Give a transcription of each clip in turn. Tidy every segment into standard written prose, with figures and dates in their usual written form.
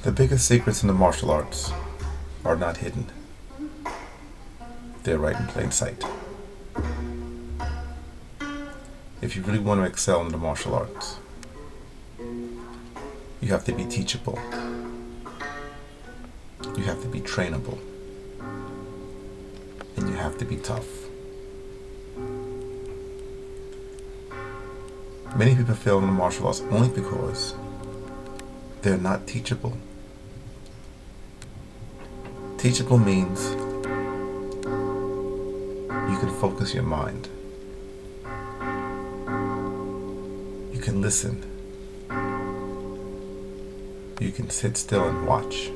The biggest secrets in the martial arts are not hidden. They're right in plain sight. If you really want to excel in the martial arts, you have to be teachable. You have to be trainable. And you have to be tough. Many people fail in the martial arts only because they're not teachable. Teachable means you can focus your mind. You can listen. You can sit still and watch.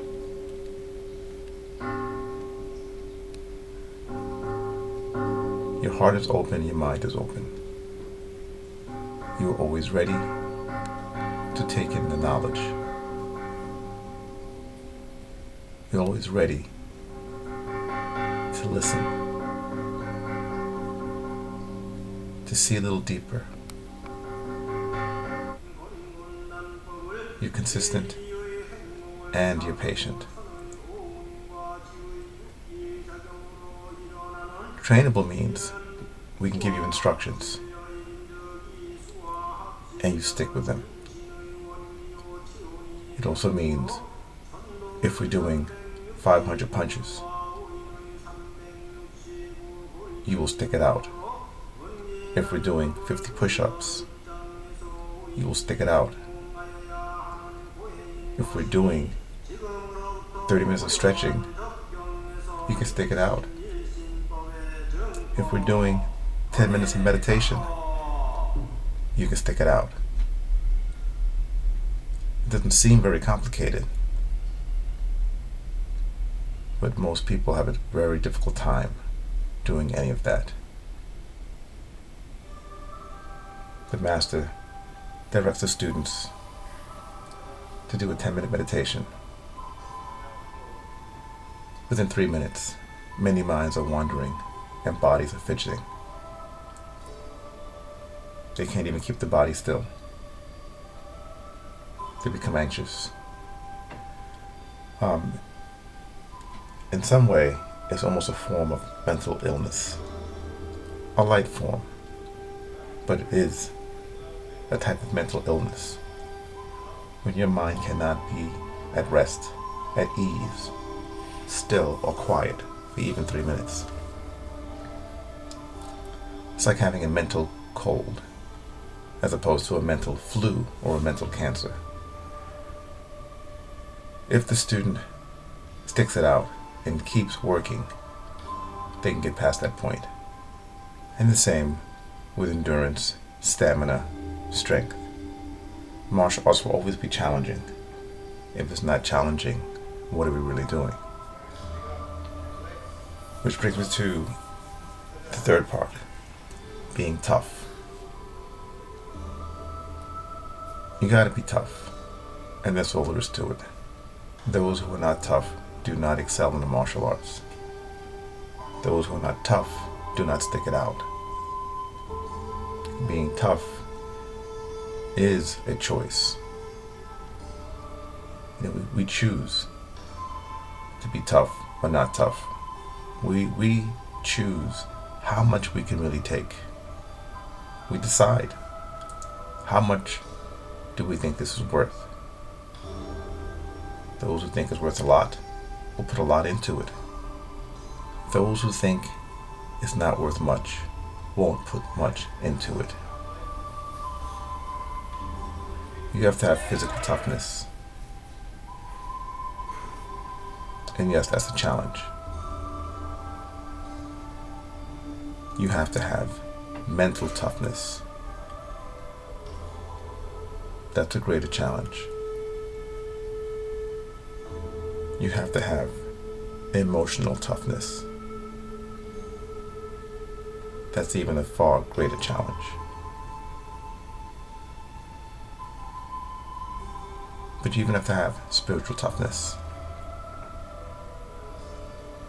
Your heart is open, your mind is open. You are always ready to take in the knowledge. You're always ready to listen, to see a little deeper. You're consistent and you're patient. Trainable means we can give you instructions and you stick with them. It also means if we're doing 500 punches, you will stick it out. If we're doing 50 push-ups, you will stick it out. If we're doing 30 minutes of stretching, you can stick it out. If we're doing 10 minutes of meditation, you can stick it out. It doesn't seem very complicated, but most people have a very difficult time doing any of that. The master directs the students to do a 10-minute meditation. Within 3 minutes, many minds are wandering and bodies are fidgeting. They can't even keep the body still. They become anxious. In some way, it's almost a form of mental illness. A light form, but it is a type of mental illness. When your mind cannot be at rest, at ease, still or quiet for even 3 minutes. It's like having a mental cold, as opposed to a mental flu or a mental cancer. If the student sticks it out and keeps working, they can get past that point. And the same with endurance, stamina, strength. Martial arts will always be challenging. If it's not challenging, what are we really doing? Which brings me to the third part, being tough. You gotta be tough, and that's all there is to it. Those who are not tough do not excel in the martial arts. Those who are not tough do not stick it out. Being tough is a choice. We choose to be tough or not tough. We choose how much we can really take. We decide how much do we think this is worth. Those who think it's worth a lot will put a lot into it. Those who think it's not worth much won't put much into it. You have to have physical toughness. And yes, that's a challenge. You have to have mental toughness. That's a greater challenge. You have to have emotional toughness. That's even a far greater challenge. But you even have to have spiritual toughness.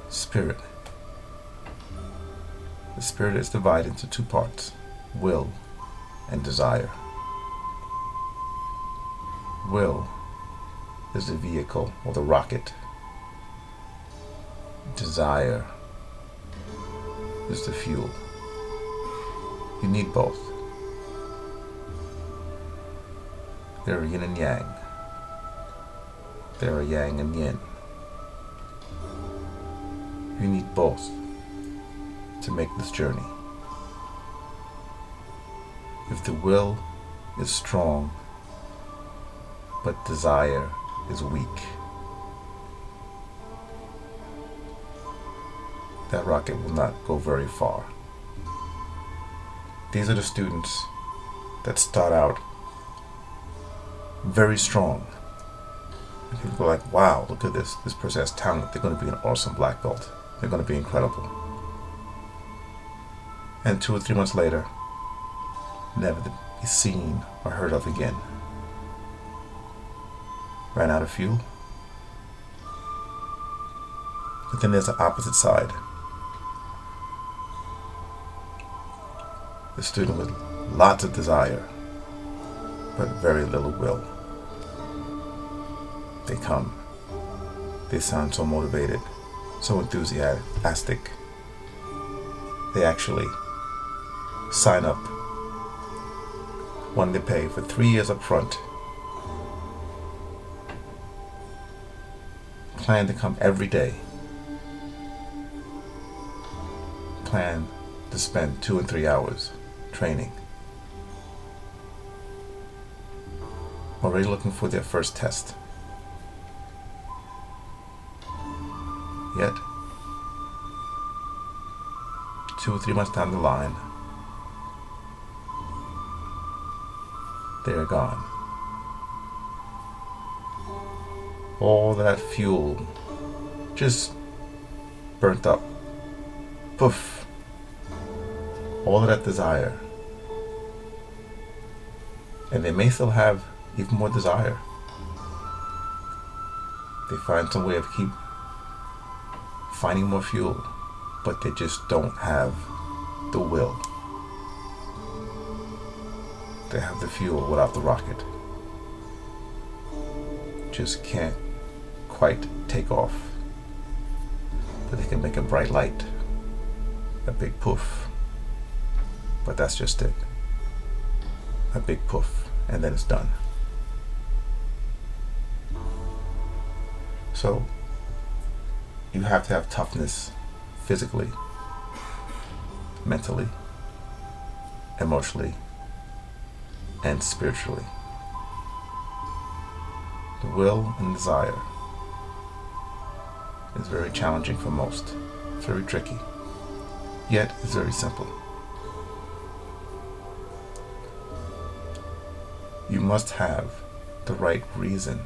Spirit. The spirit is divided into two parts, will and desire. Will is the vehicle or the rocket. Desire is the fuel. You need both. There are yin and yang. There are yang and yin. You need both to make this journey. If the will is strong, but desire is weak, that rocket will not go very far. These are the students that start out very strong. And people are like, wow, look at this. This person has talent. They're going to be an awesome black belt. They're going to be incredible. And 2 or 3 months later, never to be seen or heard of again. Ran out of fuel. But then there's the opposite side. The student with lots of desire, but very little will. They come. They sound so motivated, so enthusiastic. They actually sign up, wanting to pay for 3 years up front. Plan to come every day. Plan to spend 2 and 3 hours training. Already looking for their first test. Yet, 2 or 3 months down the line, they are gone. All that fuel just burnt up. Poof. All of that desire. And they may still have even more desire. They find some way of keep finding more fuel, but they just don't have the will. They have the fuel without the rocket. Just can't quite take off. But they can make a bright light, a big poof. But that's just it. A big poof, and then it's done. So, you have to have toughness physically, mentally, emotionally, and spiritually. The will and desire is very challenging for most. It's very tricky, yet it's very simple. You must have the right reason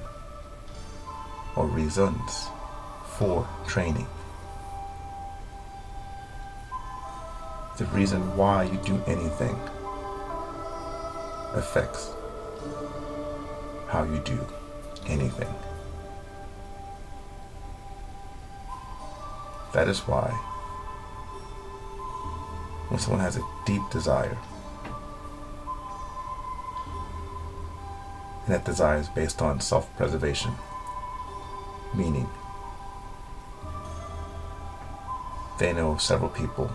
or reasons for training. The reason why you do anything affects how you do anything. That is why when someone has a deep desire, and that desire is based on self-preservation, meaning they know of several people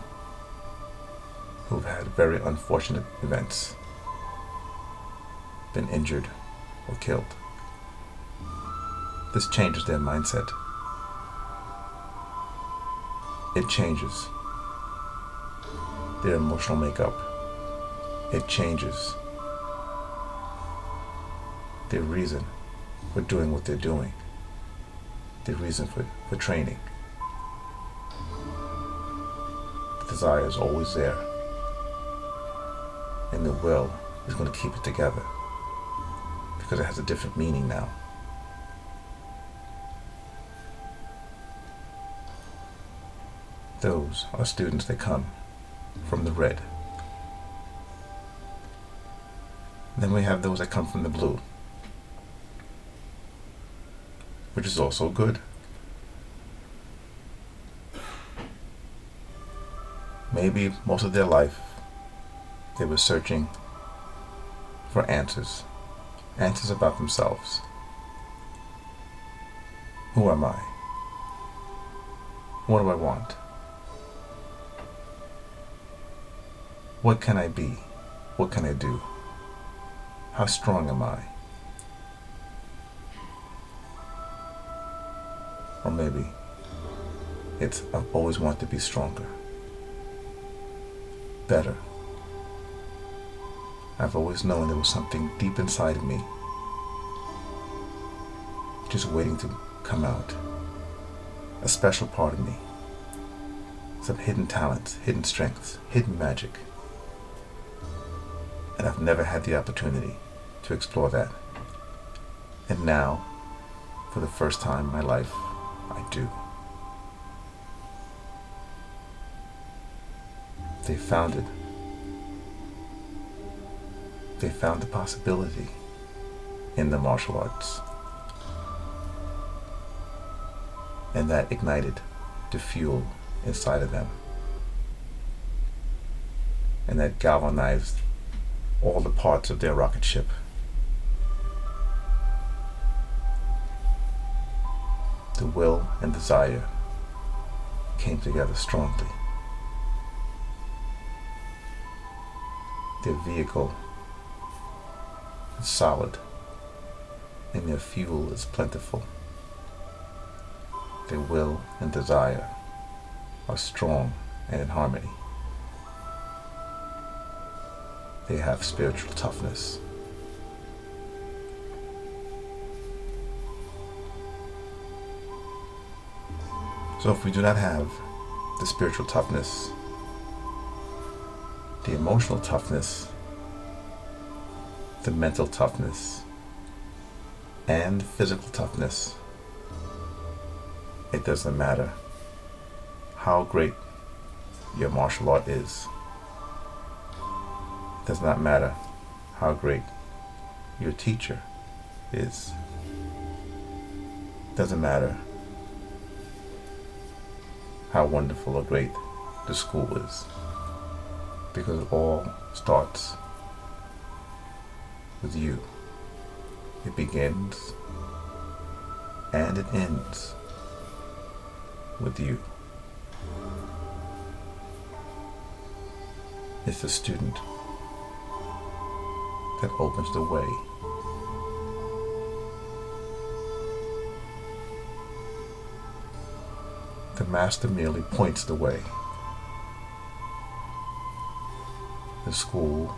who've had very unfortunate events, been injured or killed. This changes their mindset. It changes their emotional makeup. It changes their reason for doing what they're doing, their reason for training. The desire is always there, and the will is going to keep it together because it has a different meaning now. Those are students that come from the red. Then we have those that come from the blue, which is also good. Maybe most of their life they were searching for answers about themselves. Who am I? What do I want? What can I be? What can I do? How strong am I? Or maybe it's I've always wanted to be stronger, better. I've always known there was something deep inside of me just waiting to come out. A special part of me. Some hidden talents, hidden strengths, hidden magic. And I've never had the opportunity to explore that. And now, for the first time in my life, I do. They found it. They found the possibility in the martial arts. And that ignited the fuel inside of them. And that galvanized all the parts of their rocket ship. The will and desire came together strongly. Their vehicle is solid, and their fuel is plentiful. Their will and desire are strong and in harmony. They have spiritual toughness. So if we do not have the spiritual toughness, the emotional toughness, the mental toughness, and physical toughness, it doesn't matter how great your martial art is. It does not matter how great your teacher is. It doesn't matter how wonderful or great the school is, because it all starts with you. It begins and it ends with you. It's the student that opens the way. The master merely points the way. The school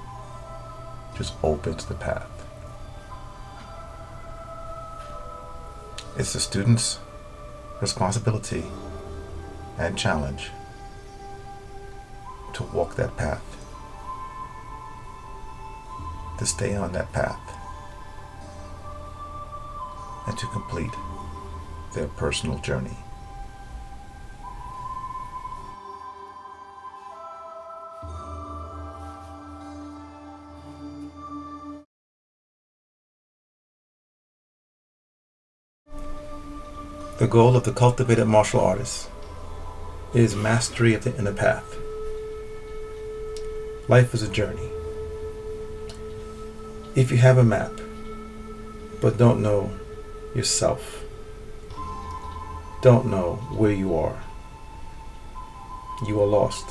just opens the path. It's the student's responsibility and challenge to walk that path, to stay on that path, and to complete their personal journey. The goal of the cultivated martial artist is mastery of the inner path. Life is a journey. If you have a map, but don't know yourself, don't know where you are lost.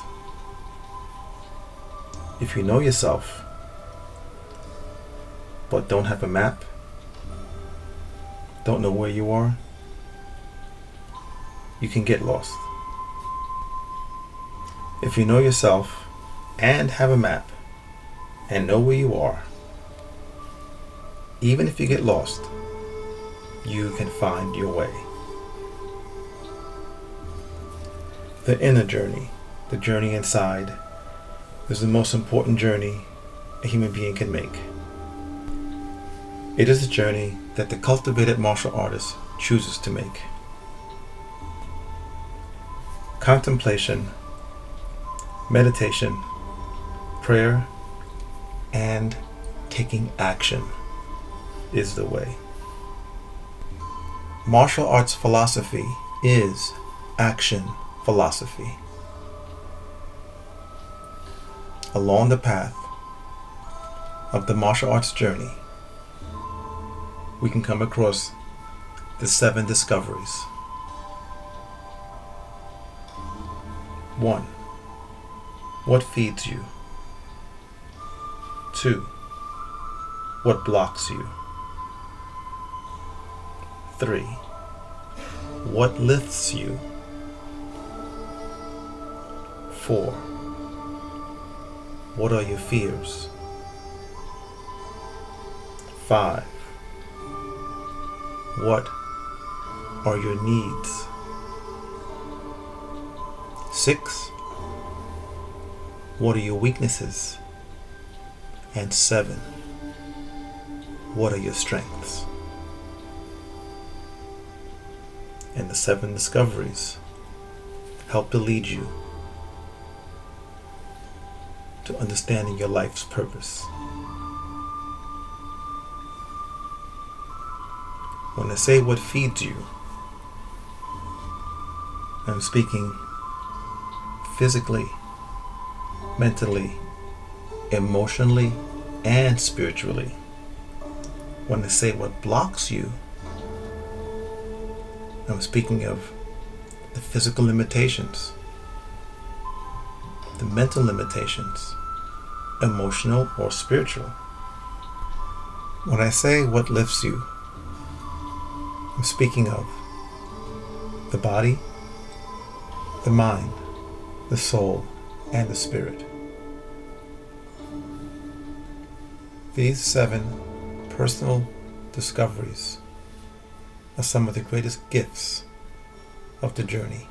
If you know yourself, but don't have a map, don't know where you are, you can get lost. If you know yourself and have a map and know where you are, even if you get lost, you can find your way. The inner journey, the journey inside, is the most important journey a human being can make. It is the journey that the cultivated martial artist chooses to make. Contemplation, meditation, prayer, and taking action is the way. Martial arts philosophy is action philosophy. Along the path of the martial arts journey, we can come across The 7 discoveries. 1. What feeds you? 2. What blocks you? 3. What lifts you? 4. What are your fears? 5. What are your needs? 6. What are your weaknesses? And 7. What are your strengths? And the 7 discoveries help to lead you to understanding your life's purpose. When I say what feeds you, I'm speaking physically, mentally, emotionally, and spiritually. When I say what blocks you, I'm speaking of the physical limitations, the mental limitations, emotional or spiritual. When I say what lifts you, I'm speaking of the body, the mind, the soul, and the spirit. These 7 personal discoveries are some of the greatest gifts of the journey.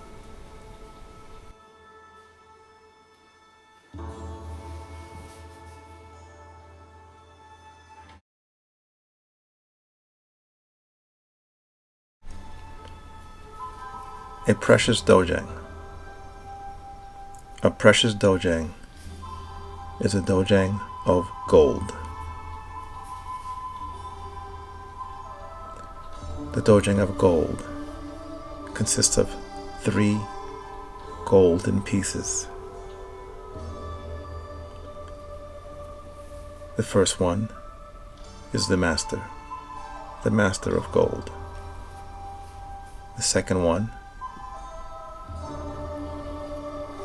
A precious dojang. A precious dojang is a dojang of gold. The dojang of gold consists of 3 golden pieces. The first one is the master of gold. The second one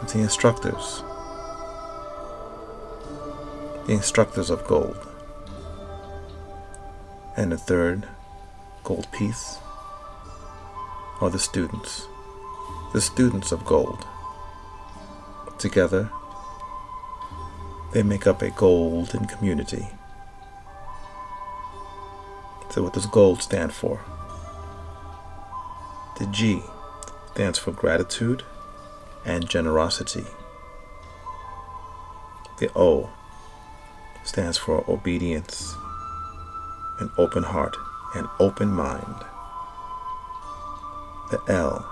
is the instructors of gold. And the third gold piece are the students of gold. Together, they make up a golden community. So what does gold stand for? The G stands for gratitude and generosity. The O stands for obedience, an open heart, an open mind. The L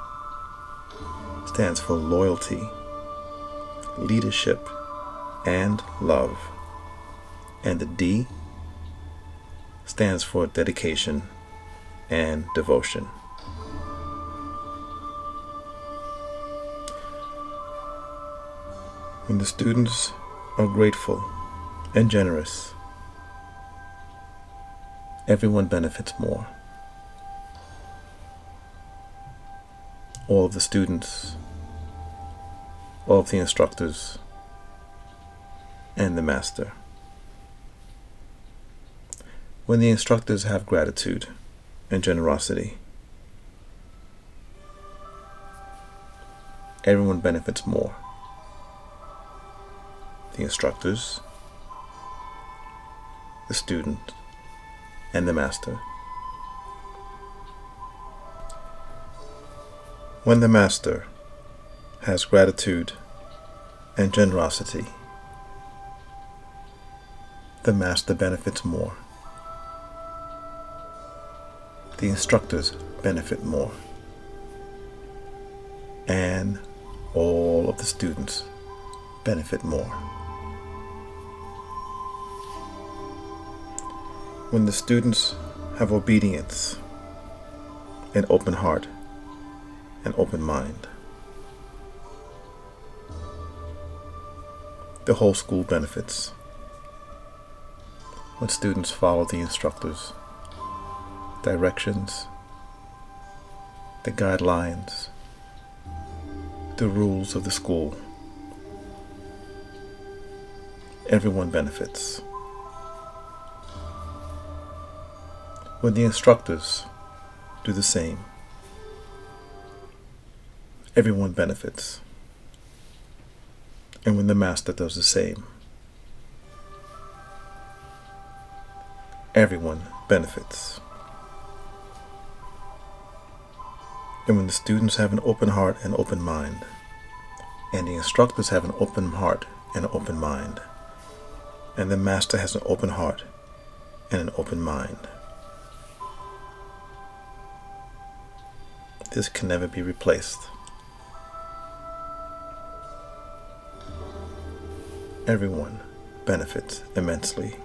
stands for loyalty, leadership, and love. And the D stands for dedication and devotion. When the students are grateful and generous, everyone benefits more. All of the students, all of the instructors, and the master. When the instructors have gratitude and generosity, everyone benefits more. The instructors, the student, and the master. When the master has gratitude and generosity, the master benefits more. The instructors benefit more. And all of the students benefit more. When the students have obedience, an open heart, an open mind, the whole school benefits. When students follow the instructors' directions the guidelines, the rules of the school. Everyone benefits. When the instructors do the same, everyone benefits. And when the master does the same, everyone benefits. And when the students have an open heart and open mind, and the instructors have an open heart and an open mind, and the master has an open heart and an open mind, this can never be replaced. Everyone benefits immensely.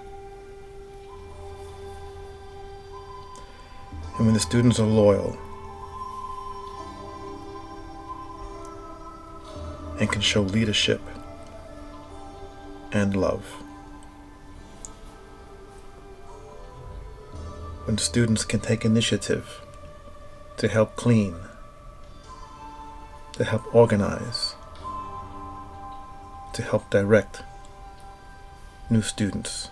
And when the students are loyal and can show leadership and love, when students can take initiative to help clean, to help organize, to help direct new students,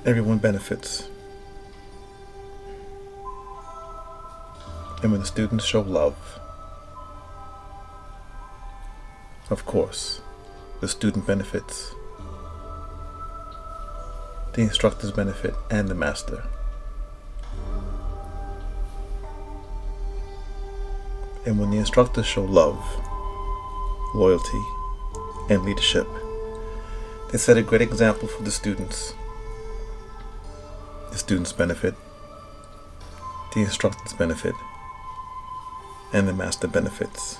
everyone benefits. And when the students show love, of course, the student benefits, the instructors benefit, and the master. And when the instructors show love, loyalty, and leadership, they set a great example for the students. The students benefit, the instructors benefit, and the master benefits.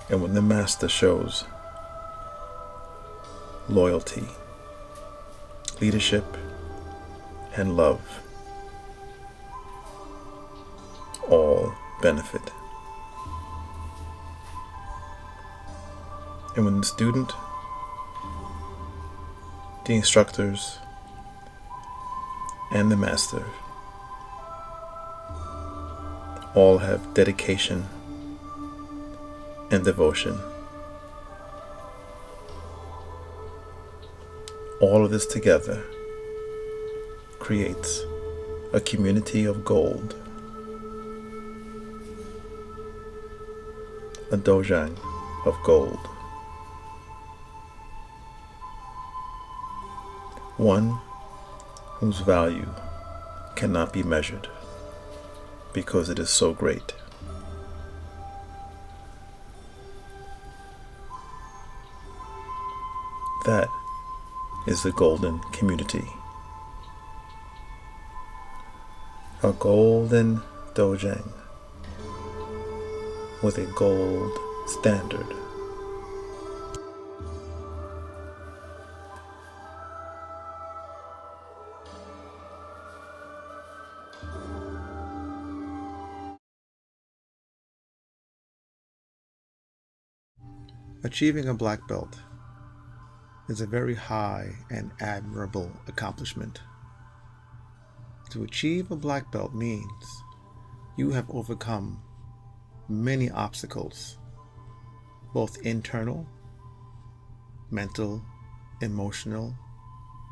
And when the master shows loyalty, leadership, and love, all benefit. And when the student, the instructors, and the master all have dedication and devotion, all of this together creates a community of gold, a dojang of gold, one whose value cannot be measured because it is so great. That is the golden community. A golden dojang with a gold standard. Achieving a black belt is a very high and admirable accomplishment. To achieve a black belt means you have overcome many obstacles, both internal, mental, emotional,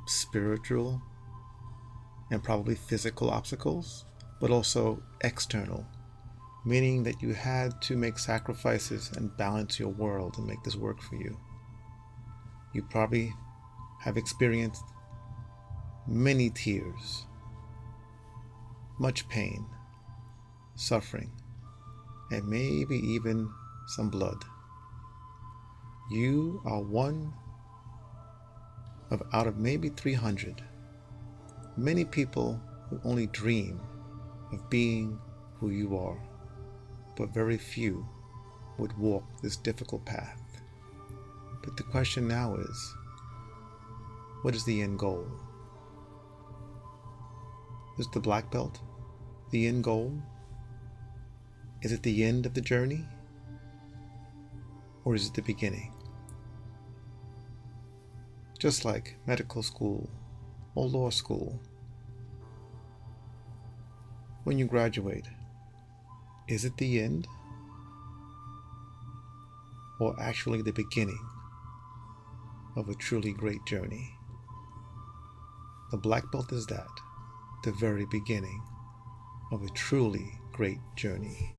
spiritual, and probably physical obstacles, but also external, meaning that you had to make sacrifices and balance your world and make this work for you. You probably have experienced many tears, much pain, suffering, and maybe even some blood. You are one of out of maybe 300. Many people who only dream of being who you are, but very few would walk this difficult path. But the question now is, what is the end goal? Is the black belt the end goal? Is it the end of the journey? Or is it the beginning? Just like medical school or law school, when you graduate, is it the end? Or actually the beginning of a truly great journey? The black belt is that, the very beginning of a truly great journey.